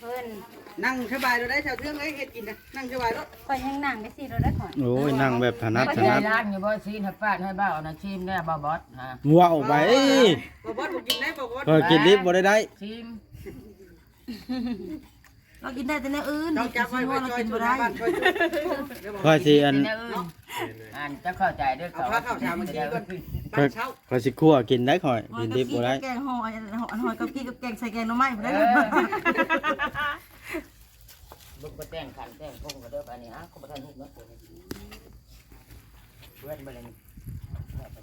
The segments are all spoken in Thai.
เพิ่น นั่งสบายเราได้แถวเทืองเอ้ยเฮ็ดกินนะนั่งสบายรถ ข่อยยังนั่งได้สิเราได้ข่อย โอ้ยนั่งแบบถนัดถนัด ร้านอยู่บ่ซีนให้ป้าให้บ้าเอานะชิมแน่บ่บอสฮะ ว้าวไป บ่บอสบ่กินได้บ่บอส เออกินดิบบ่ได้ได้ ชิม เรากินได้แต่เนื้ออื่น เราจับไว้ไว้ช่วยช่วยบ้านช่วย ค่อยสิอัน อันจะเข้าใจด้วย เอาผ้าข้าวชามากินก่อนบ้า ค่อย นเช้า ค่อยสิคั่วกินได้ค่อยกินดิบบ่ได้ แกงหอยหอยกับกี้กับแกงใส่แกงหน่อไม้บ่ได้เลย ลูกบ่แต่งขันแต่งพงก็เด้ออันนี้ฮะก็บ่ทันฮู้เนาะเพื่อนบ่เลย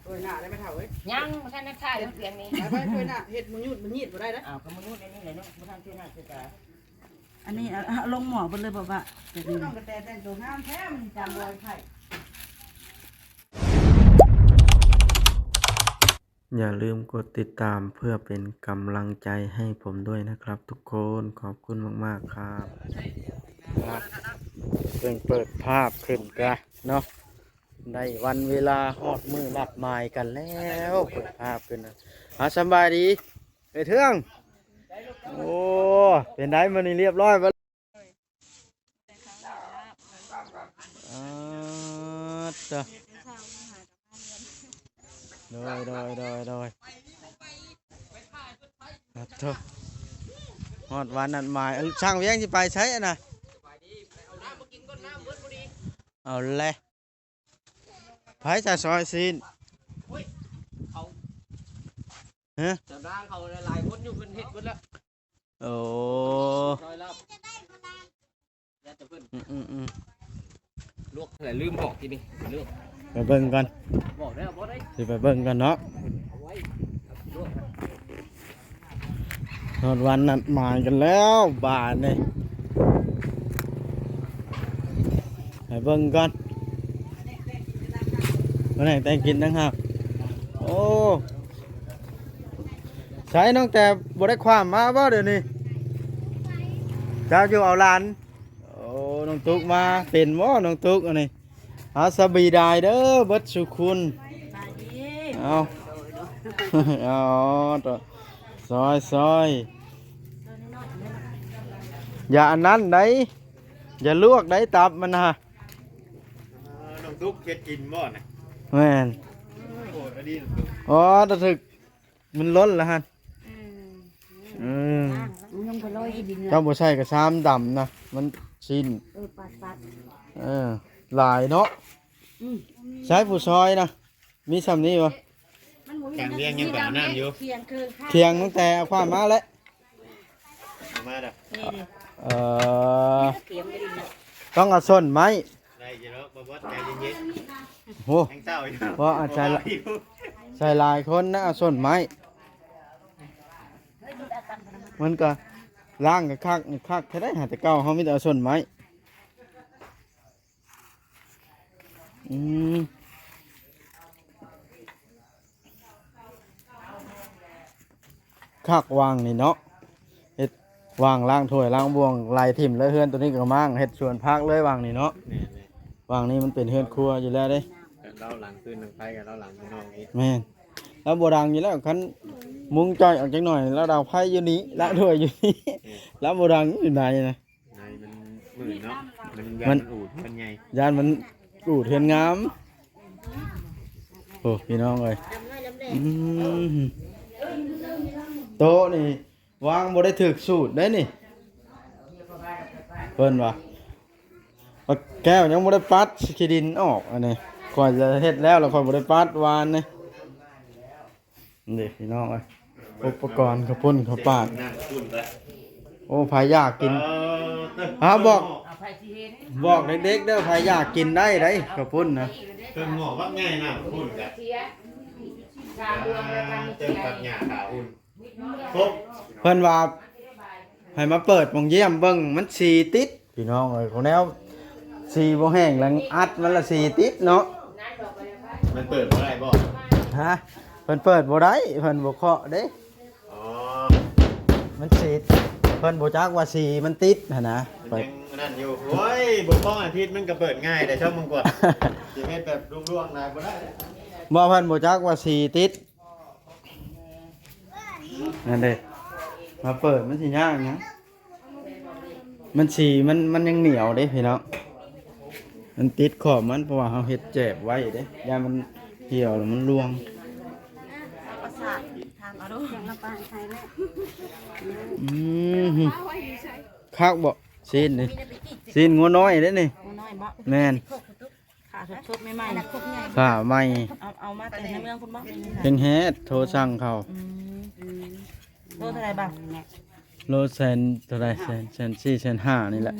ช่วยหน้าได้ไหมเท่าเอ้ย ยังบ่ทันได้ถ่ายเสียงนี้ ไปช่วยหน้าเฮ็ดมันยุดมันยีดบ่ได้นะ อ้าวก็มื้อนี้นี่แหละเนาะบ่ทันช่วยหน้าช่วยตา อันนี้ลงหมอเพิ่นเลยบอกว่า น้องกระแตแต่งตัวงามแท้มันจำรอยไข่ อย่าลืมกดติดตามเพื่อเป็นกำลังใจให้ผมด้วยนะครับ ทุกคนขอบคุณมากๆครับเพิ่งเปิดภาพขึ้นกันเนาะได้วันเวลาฮอดมือนัดหมายกันแล้วเปิดภาพขึ้นนะสบายดีไปเทื่องโอ้เป็นได้มันนี่เรียบร้อยไปจ้ะโดยฮอดวันนัดหมายช่างเวียงจะไปใช้อะนะเอาเลยไผจะซอยซีนฮะ จำร่างเขาหลายคนอยู่เพิ่นเฮ็ดเพิ่นแล้ว โอ้ ซอยแล้วอย่าจะเพิ่น ลวกแต่ลืมบอกทีนี้ลวก ไปเบิ่งกัน บอกได้บ่ได้ สิไปเบิ่งกันเนาะ เอาไว้ลวก ฮอดวันนัดหมายกันแล้วบ่ายนี่ไปเบิ่งกันวันไหนแต่งกินตั้งหากโอ้ใช้น้องแต่บ่ได้ความมาบ่เดี๋ยวนี้เจ้าอยู่เอาหลานโอ้น้องตุ๊กมาเป็นบ่น้องตุ๊กอันนี้อาสบีได้เด้อเบิดสุคุณเอา เอาต่อซอยอย่าอันนั้นได้อย่าลวกได้ตับมันฮะ น้องตุ๊กเฮ็ดกินบ่น่ะ แม่น โอ้ดี อ๋อตะถึกมันล้นแล้วฮะยังบ่ลอยดิน เจ้าบ่ใช่กระชามดำนะมันชิ้น ปัด หลายเนาะใช้ผู้ซอยนะมีสำนี้บ่ กลางเลี้ยงยังแบบน้ำอยู่ เคียงคืนค่ะ เคียงตั้งแต่เอาความมาแล้ว มาเด้อ เอ่อต้องเอาส้นไม้ ได้อยู่แล้วบ่บ่ใจเย็น โอ้ ๆแห้งเต้าอยู่ เพราะอาจารย์ใส่หลายคนนะเอาส้นไม้มันก็ล่างกับคักแค่ได้หาแต่เก้าเขาไม่ได้เอาส้นไม้คักวางนี่เนาะเฮ็ดวางล่างถ้วยล่างบวงลายถิ่มแล้วเฮือนตัวนี้ก็มั่งเฮ็ดสวนพักเลยวางนี่เนาะ แม่ วางนี่มันเป็นเฮือนครัวอยู่แล้วเด้ ๆเราหลังคืนนึงไปกับเราหลังข้างนอกนี้ แม่นแล้วโบราณอยู่แล้วคันมุงจ้อยออกจักหน่อยแล้วดาวไพ่อยู่นี้ละถ้วยอยู่นี้แล้วโบราณอยู่ไหนนะ ในมันมืดเนาะมันอูดมันใหญ่ ยานมันอูดเทือนงามโอ้พี่น้องเอ้ยโต๊ะนี่วางบ่ได้ถึกสูตรได้นี่เพิ่นว่าแก้วยังบ่ได้ปัดขี้ดินออกอันนี้ก่อนจะเฮ็ดแล้วค่อยบ่ได้ปัดวานนี่นี่พี่น้องเอ้ยอุปกรณ์ข้าวปุ้นข้าวปาด น้ำขุ่นไป โอ้ใครอยากกินบอก เอาไปสิเห็น บอกเด็กๆเด้อใครอยากกินได้ได้กระปุ้นนะ เพิ่นหมอกว่าง่ายน้ำขุ่นกะ เสียชาเรืองแล้วกัน เติมกับหญ้าขาวอุ่นครบ เพิ่นว่าให้มาเปิดมองเยี่ยมเบิ่งมันสีติดพี่น้องเอ้ยของแนวสีบ่แห้งแล้วอัดมันละสีติดเนาะ มันเปิดบ่ได้บ่ ฮะเพิ่นเปิดบ่ได้เพิ่นบ่เคาะเด้ อ๋อ มันสีเพิ่นบ่จักว่าสีมันติดหั่นนะ มันยังนั่นอยู่โอ้ยบ่ป้องอาทิตย์มันก็เปิดง่ายแต่ชอบมึงกว่าสิเฮ็ดแบบร่วงๆนะบ่ได้ บ่เพิ่นบ่จักว่าสีติดนั่นเด้มาเปิดมันสิยากหยัง มันสีมันยังเหนียวเด้พี่น้องมันติดขอบมันเพราะว่าเฮาเฮ็ดแจบไว้เด้ยามมันเหี่ยวแล้วมันร่วง ประสาททานเอาดูอย่างละปานใส่แม่ คักบ่ซีนนี่ซีนงัวน้อยเด้นี่ น้อยบ่ แม่น ขาสดๆใหม่ๆนะครบใหญ่ ผ้าไหม เอามาแต่ในเมืองคุณบ่ เพิ่งเฮ็ดโทรสั่งเขา โลเท่าไหร่บ้าง โลแสนเท่าไหร่แสน4แสน5นี่แหละ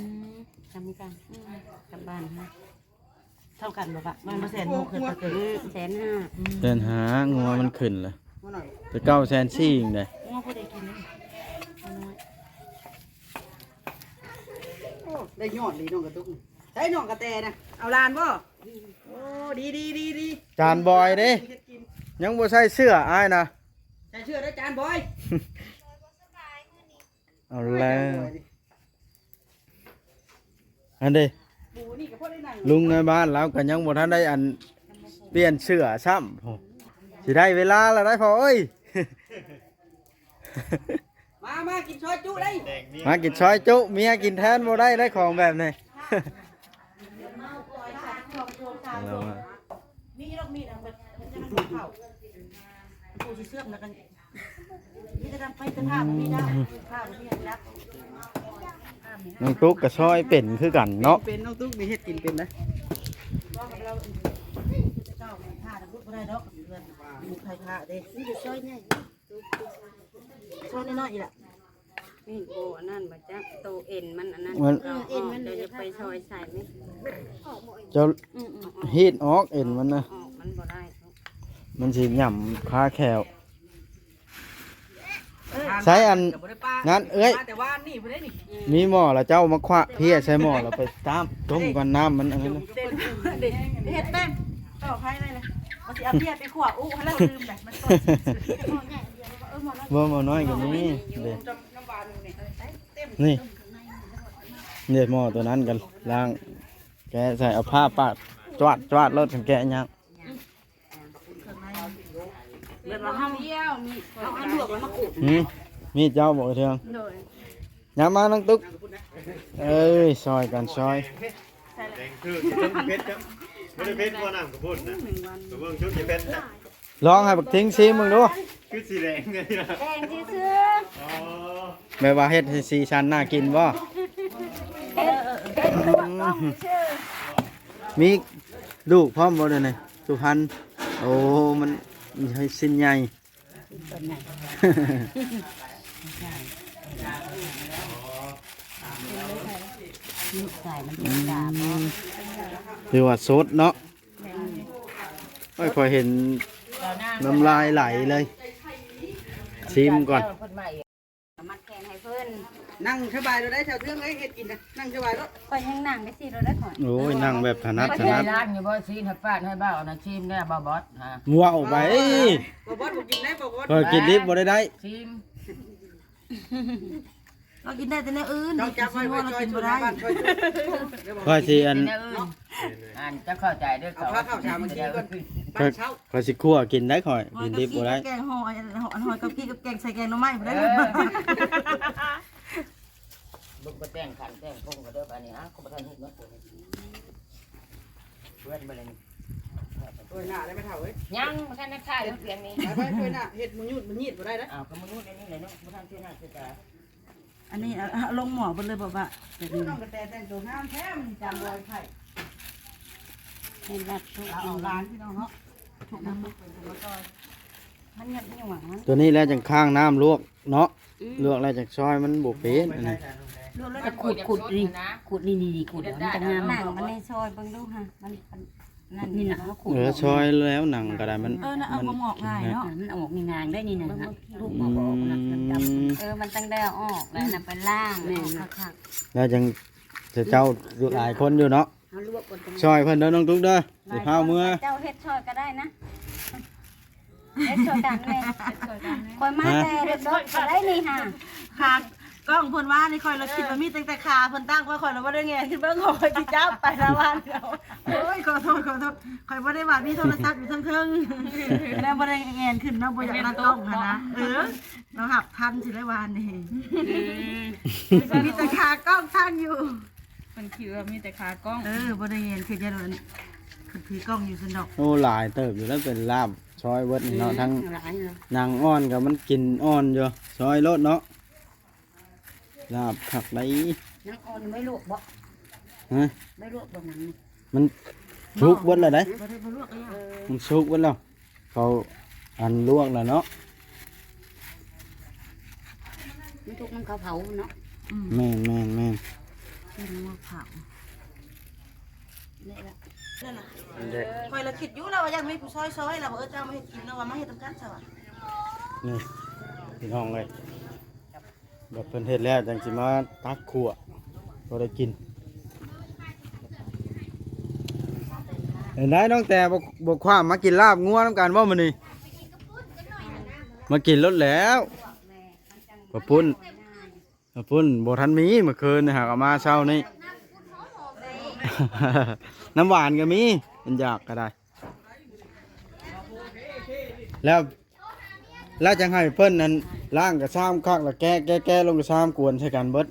จำกันกันบ้านฮะเท่ากันบ่ปะมันมาแสนหกขึ้นไปเกิน150,000 แสนหางัวมันขึ้นเลยแต่9แสน4อีกได้ งัวผู้ใดกินนี่ โอ้ได้ยอดดีน้องกระตุกใช้น้องกระแตนะเอาลานบ่โอ้ดี จานบอยเด้ เฮ็ดกิน ยังบ่ใส่เสื้ออ้ายนะ ใส่เชื่อได้จานบอย เอาแล้วอันเด้ ปูนี่ก็พอได้นั่ง ลุงในบ้านเราก็ยังบ่ทันได้อันเปลี่ยนเสื้อซ้ำโหสิได้เวลาแล้วได้พอเอ้ย มากินซอยจุได้ แดงนี่ มากินซอยจุเมียกินแทนบ่ได้ได้ของแบบนี้ เรามา มีดอกมีดอันแบบจะมันเผาผู้สิเสื่อมแล้วกันนี่จะทำไปจะท่าบ่มีดาวท่าบ่มีอันรัก น้องตุ๊กกับซอยเป็นคือกันเนาะ เป็นน้องตุ๊กมีเฮ็ดกินเป็นนะ ว่าเราเจ้าท่าพูดบ่ได้ดอกเพื่อนมีใครท่าเด้นี่จะช่วยง่ายช่วยน้อยๆอีกล่ะ นี่โบอันนั้นมาจากโตเอ็นมันอันนั้น มัน เอ็นมันเดี๋ยวจะไปซอยใส่ไหม เจะฮีดออกเอ็นมันนะ ออกมันบ่ได้ มันสิหย่ำคาแขว ใช้อันงั้นเอ้ย แต่ว่านี่บ่ได้นี่ มีหม้อแล้วเจ้ามาคว้าเพียใส่หม้อแล้วไปตามต้มกันน้ำมันอันนั้นนะ เต้น เด็กเฮ็ดแป้งต่อใครเลยนะมันสิเอาเพียไปขวบอู้ให้เราลืมแบบมันสด บ่หม้อน้อยกว่านี้เด้ น้ำหวานนี่เต็ม นี่เนี่ยหม้อตัวนั้นกันล้างแกะใส่เอาผ้าปาดจวาดรถแกะยัง เดือดเราห้ามเยี่ยวมีเอาอันลวกแล้วมาขูด มีเจ้าบอกเทือง โดย ย้ำมาน้องตุ๊กเอ้ยซอยกันซอย แดงคือต้องเพชรครับไม่ได้เพชรว่าน้ำกระพุ้นนะกระเบื้องชุดจะเพชรนะ ลองให้บักทิ้งซิมึงดู คือสีแดงไงนะ แดงที่ซื้อ อ๋อ แม่ว่าเฮ็ดให้สีชันน่ากินบ่มีลูกพร้อมบ่เด้อนี่สุพรรณโอ้มันให้สิ้นใหญ่ ใส่มันเป็นดาบ คือว่าสดเนาะไม่ค่อยเห็นน้ำลายไหลเลยชิมก่อน มัดแขนให้เพิ่น นั่งสบายเราได้แถวเทื่องเอ้ยเฮ็ดกินนะนั่งสบายรถ ก็ยังนั่งได้สิเราได้ก่อน โอ้ยนั่งแบบถนัดถนัด ร้านอยู่บ่ซีนให้ป้าให้บ้าเอานะชิมแน่บ่บอสฮะ ว้าวไป บ่บอสบ่กินได้บ่บอส ก็กินดิบบ่ได้ ชิม เรากินได้แต่ในอื่น ต้องจับไว้ไว้ เรา ช่วย กิน ช่ บ่ วย ได้ บ้านช่วยช่วย ก็สิอัน เนื้ออื่นอ่านจะเข้าใจเด้อ เอาผ้าข้าวสารมากินก่อนบ้านเช้า ก็สิคั่วกินได้ค่อยกินดิบบ่ได้ แกงห่ออันหอยกับกี้กับแกงใส่แกงหน่อไม้บ่ได้ บึกบ่แต่งขันแต่งพงก็เด้ออันนี้ฮะก็บ่ทันเฮ็ดเนาะเพื่อนบ่ได้นี่ ช่วยหน้าได้ไหมเท่าเอ้ย ยังบ่ทันได้ค่ายเสียงนี้ ไปช่วยหน้าเฮ็ดมันยุดมันยีดบ่ได้นะ อ้าวก็มนุษย์อันนี้แหละเนาะบ่ทันช่วยหน้าช่วยตา อันนี้ลงหมอเพิ่นเลยบอกว่า น้องกระแตแต่งตัวงามแท้มันจำรอยไข่ เห็นแบบทุก เอาร้านพี่น้องเนาะ มันยัดไม่หวัง ตัวนี้แล้วจังข้างน้ำลวกเนาะลวกแล้วจังซอยมันบ่เป็นอันนี้ จะขุดนี่ขุดนี่ขุดมันจะงาม หนังมันในซอยเบิ่งดูค่ะมันนั่น นี่ นี่ นะ นะ เขาขุด ซอยแล้วหนังก็ได้มัน น่ะเอามาหมอกง่ายเนาะ มันออกนี่นางได้นี่นะลูก อื บ่ออกนะ ม มันตั้งได้ออกแล้วนำไปล่างแม่คัก แล้วจังจะเจ้าหลายคนอยู่เนาะ ๆเฮาลวกก่อนจัง ซอยเพิ่นเด้อน้องตุ๊กเด้อสิพาเมื่อ เจ้าเฮ็ดซอยก็ได้นะเฮ็ดซอยกันแม่คอยมาแต่เด็กๆก็ได้นี่ค่ะ กล้องเพิ่นว่านี่คอยเราคิดว่ามีตั้งแต่ขาเพิ่นตั้งไว้คอยเราบ่ได้แงนขึ้นเบิ่งคอยสิจับไปละวันเดียวโอ้ยขอโทษคอยบ่ได้ว่ามีโทรศัพท์อยู่เทิงๆแล้วบ่ได้แงนขึ้นเนาะบ่อยากนั่งกล้องหั่นนะเราหับทันสิได้วานนี่มีแต่ขากล้องทันอยู่ มันคิดว่ามีแต่ขากล้อง บ่ได้แงนขึ้นยันวันคือถือกล้องอยู่ซั่นดอก โอ้หลายเติบอยู่แล้วเป็นลาบซอยเบิดนี่เนาะทั้ง หลายเนาะ นางอ่อนกับมันกินอ่อนอยู่ซอยรสเนาะลาบผักไหล นักอ่อนไม่ลวกบ่ ฮะ ไม่ลวกบ่หนังนี่ มันสุกเบิดแล้วได้ บ่ได้บ่ลวกเลยอ่ะ มันสุกเบิดแล้วเขาอันลวกแล้วเนาะ มันทุกมันเขาเผาเนาะ แม่น กินมะพร้าว นี่แหละ นั่นน่ะคอยละคิดอยู่แล้วว่ายังมีผู้ซอยๆแล้วเจ้ามาเฮ็ดกินแล้วว่ามาเฮ็ดทำกันซะว่ะ นี่พี่น้องเลยแบบเพิ่นเฮ็ดแล้วจังสิมาตักขั่วบ่ได้กินเห็นได้น้องแต่บ่ความมากินลาบงัวน้ำกันบ่มื้อนี้มากินรถแล้วปะปุ้นบ่ทันมีเมื่อคืนนี่หากเอามาเช้านี้ น้ำหวานก็มีเป็นอยากก็ได้แล้วจังให้เพิ่นนั้นล้างกระซ้ำคักแล้วแก้ลงกระซ้ำกวนใช้กันเบิด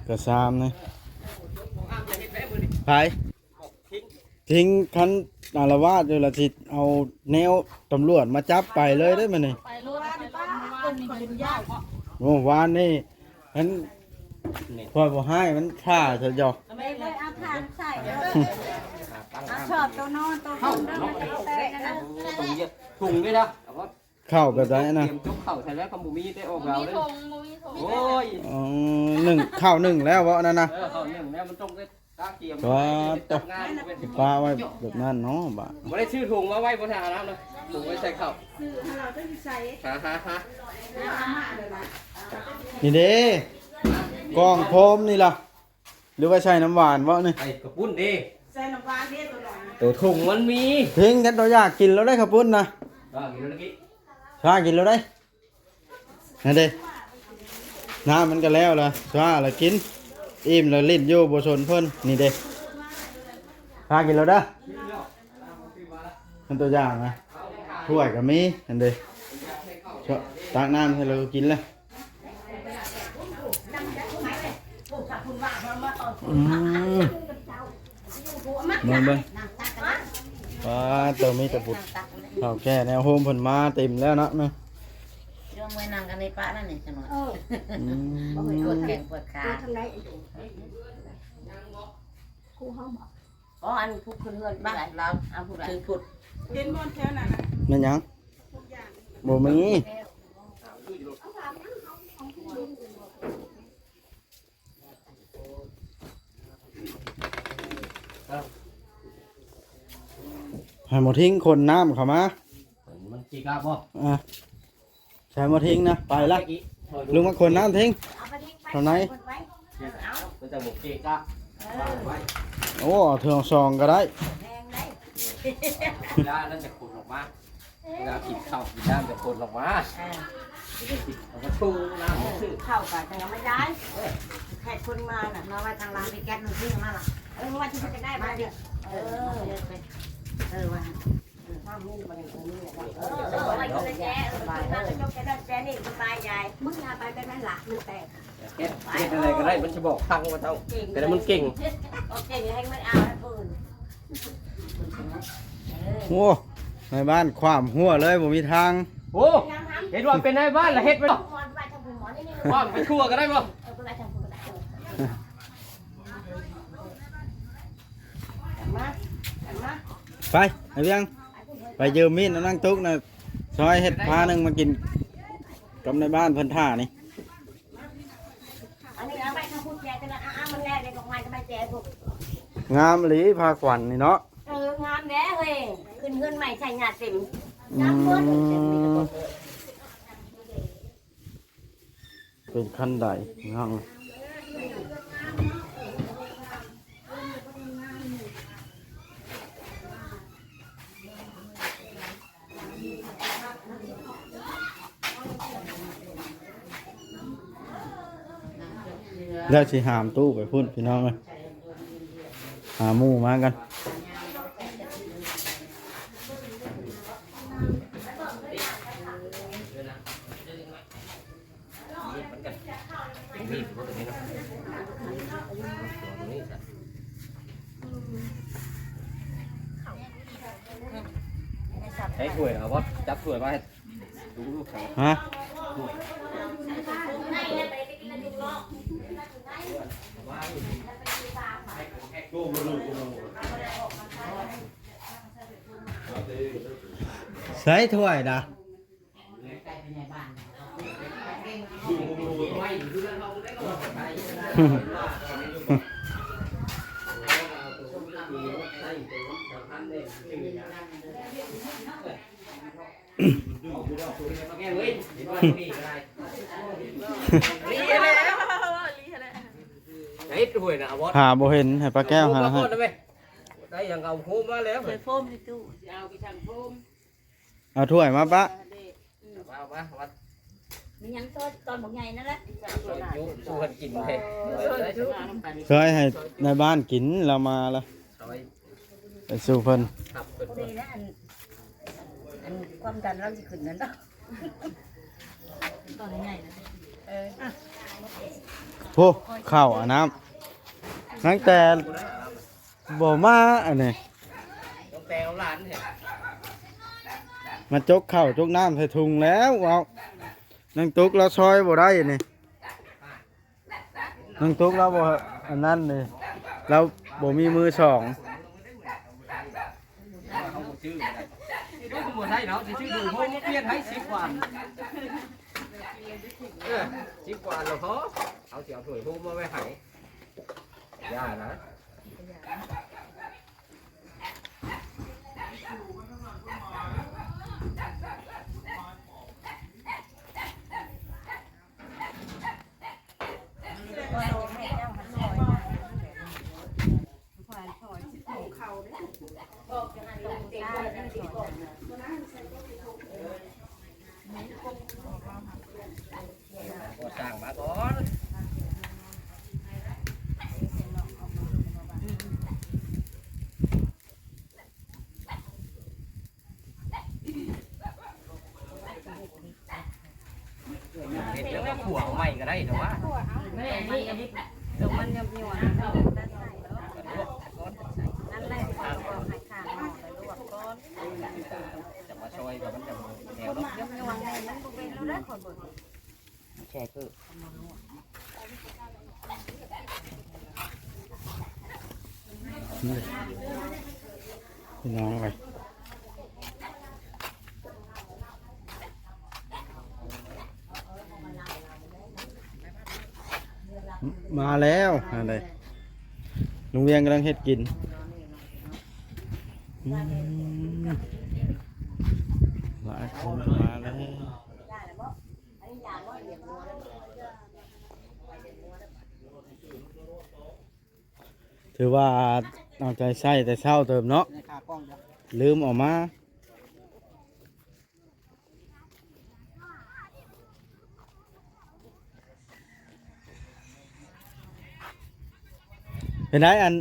กระซ้ำนี่ไปทิ้งคันอารวาสอยู่ละสิเอาแนวตำรวจมาจับไปเลยได้มั้ยนี่ ไปรถไปป้าคนนี้เป็นยาก โอ้วานนี่มันพอบ่ให้มันท่าจะหยอก ไม่เลยเอาทานใส่ชอบตัวนอนตัวคนเด้อมันจะเอาแต่นะ ถุงด้วยนะแต่ว่า เข้าแบบไหน เต นะ รียมจุกเข่าใส่แล้วก็หมูมีได้ออกเราเลยโอ้ย อ๋อข้าวหนึ่งแล้ววะนั่นนะ เขาหนึ่งเนี่ยมันต้องได้ตาเกียม ว้า จับงานเป็น ปลาไว้แบบนั้นเนาะบ่า ไม่ได้ชื่อถุงมาไว้บนทางน้ำเลยถุงไว้ใส่เข่าฮะ นี่เด้กล้องโคมนี่ล่ะหรือว่าใช้น้ำหวานวะนี่ ไอ้กระปุ้นดิ ใส่น้ำปลาเด้ตัวหน่อย ตัวถุงมันมี ทิ้งกันตัวอยากกินแล้วได้ขับปุ้นนะ กินแล้วกี้ ช้ากินแล้วได้นั่นเด้น้ำมันก็แล้วล่ะช้าแล้วกินอิ่มแล้วลิ้นอยู่บ่สนเพิ่นนี่เด้ช้ากินแล้วเด้อมันตัวอย่างนะถ้วยก็มีนั่นเด้ตักน้ำให้เรากินเลยเบิ่งว้าตัวมีแต่บุตรข้าวแก่แนวโฮมเพิ่นมาเต็มแล้วเนาะยเนาะองไว้นั่งกันในป่านั่นนี่จังหวะ อืม ปวดแขนปวดขาอ๋ออันพุกขึ้นเฮือนบ้านเราเอาพุกถือพุด เห็นบนแถวนั้น แม่นหยังบ่มีให้หมดทิ้งคนน้ำเข้ามา มันกี่กาบ่ อ่ะใช้หมดทิ้งนะไปละลุงมาคนน้ำทิ้งเท่าไหน มันจะหมกกี่กา โอ้เถื่องซองก็ได้ เวลานั้นจะขุดออกมาเวลากินข้าวกินน้ำจะขุดออกมาเอามาชูน้ำชื่อ เข้ากันแต่ยังไม่ย้ายแขกคนมาน่ะมาไว้ทางร้านไปแก๊สมันซื้อมาล่ะว่าที่จะได้มาเดี๋ยวว่าข้าวมุ่งมาในตรงนี้ไปคนละแจ๊สบายจะยกแจ๊สนี่สบายยายมึงอย่าไปแบบนั้นหลักมันแตก เฮ็ดอะไรก็ได้มันจะบอกทังว่าเท่าแต่มันเก่ง โอเคให้มันเอาแล้วปืน โอ้ในบ้านความหัวเลยบ่มีทาง โอ้เห็นว่าเป็นในบ้านละเฮ็ดไป หมอนไปทางหมอนนี่นี่ ว่าไปทั่วก็ได้บ่ ไปทางหมอนมา ไปไอ้เพียงไปยืมมีดแล้วนั่งตุ๊กนะซอยเห็ดพาหนึ่งมากินกับในบ้านเพิ่นท่านี่ อันนี้เอาไปทางพูดแจกันนะมันแรกเลยของมันจะไปแจกพวก งามหลีพาขวัญนี่เนาะ งามแน่เฮ้ยขึ้นเงินใหม่ใส่หยาดเต็ม อืมเป็นขั้นใดงาม แล้วสิหามตู้ไปพุ่นพี่น้องเลยหาหมู่มากัน ใช้ถ้วยเอาบ่จับถ้วยมาให้ดูลูกเขา ฮะใช้ถ้วยนะใช้ถ้วยนะเอาบ่ หาบ่เห็นให้ป้าแก้วหาให้ ได้ยังเอาโคมมาแล้ว เคยโฟมในตู้ เอาไปทางโฟม เอาถ้วยมาปะ เอามาวัด มียังตอนบอกไงนั่นแหละ ยุสู้กันกินเลย เคยให้ในบ้านกินเรามาแล้ว ซอย ไปสู่เพิ่น ขับเพิ่น ดีนะอันความดันเราจะขึ้นนั่นเนาะ ตอนใหญ่นะ โอ้ข้าวน้ำตั้งแต่บ่มาอันนี้ ต้องแต่เอาหลานเห็น มาจกข้าวจกน้ำใส่ถุงแล้วเอานั่งตุกเราซอยบ่ได้นี่นั่งตุกเราบ่อันนั้นนี่เราบ่มีมือสอง เขาชื่อดูหมดให้เนาะชื่อดูโคมเปลี่ยนให้10 กว่า10 กว่าแล้วเขาเอาเสียถ้วยโคมมาไว้ให้ย่านะ ก็สั่งมาก่อนเห็ดแล้วก็ขั่วเอาใหม่ก็ได้แต่ว่า ไม่นี่อันนี้ตรงมันยังมีหวานเราได้ใส่แล้วนั่นแหละที่เราบอกให้ข้างนอกไปลวกก้อน จะมาช่วยแบบมันจะแนวเนาะ ยังมีหวานแน่มันบ่เป็นแล้วได้คนเบิด แช่คือ พี่น้องไปมาแล้วอะไรลุงเวียงกำลังเฮ็ดกินหลายคนมาแล้ว ถือว่าเอาใจใส่แต่เช้าเติมเนาะ ในขากล้องจ้ะ ลืมออกมาเป็นไรอัน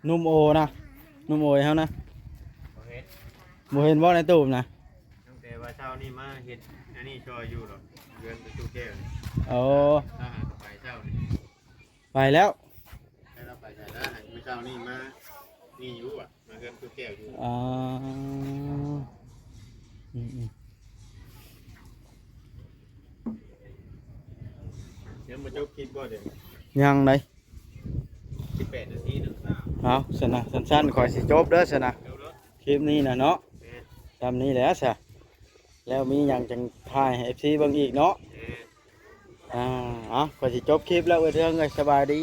นุ่มโอนะนุ่มโอเขานะ เฮ็ด โมเห็นบ่ในตูมนะ ตั้งแต่ว่าเช้านี่มาเฮ็ดอันนี้ชอยอยู่หรอกเดือนไปตู้แก้วนี่ โอ้ ถ้าหากไปเช้านี่ ไปแล้ว ให้เราไปใส่แล้วหากไม่เช้านี่มานี่อยู่อ่ะมาเดือนตู้แก้วอยู่ อ่าอืม เดี๋ยวมาจบคลิปก็เดี๋ยว ๆยังเลย 18 นาทีเนาะ เอาสนะสั้นๆขอยสิจบเด้อสนะ เร็วรถ คลิปนี้นะเนาะ แม่ ทำนี้แหล้วสะแล้วมีอย่างจังถ่ายให้ FC เบิ่งอีกเนาะ แม่ ขอยสิจบคลิปแล้วเอ้ยเรื่องเอ้ยสบายดี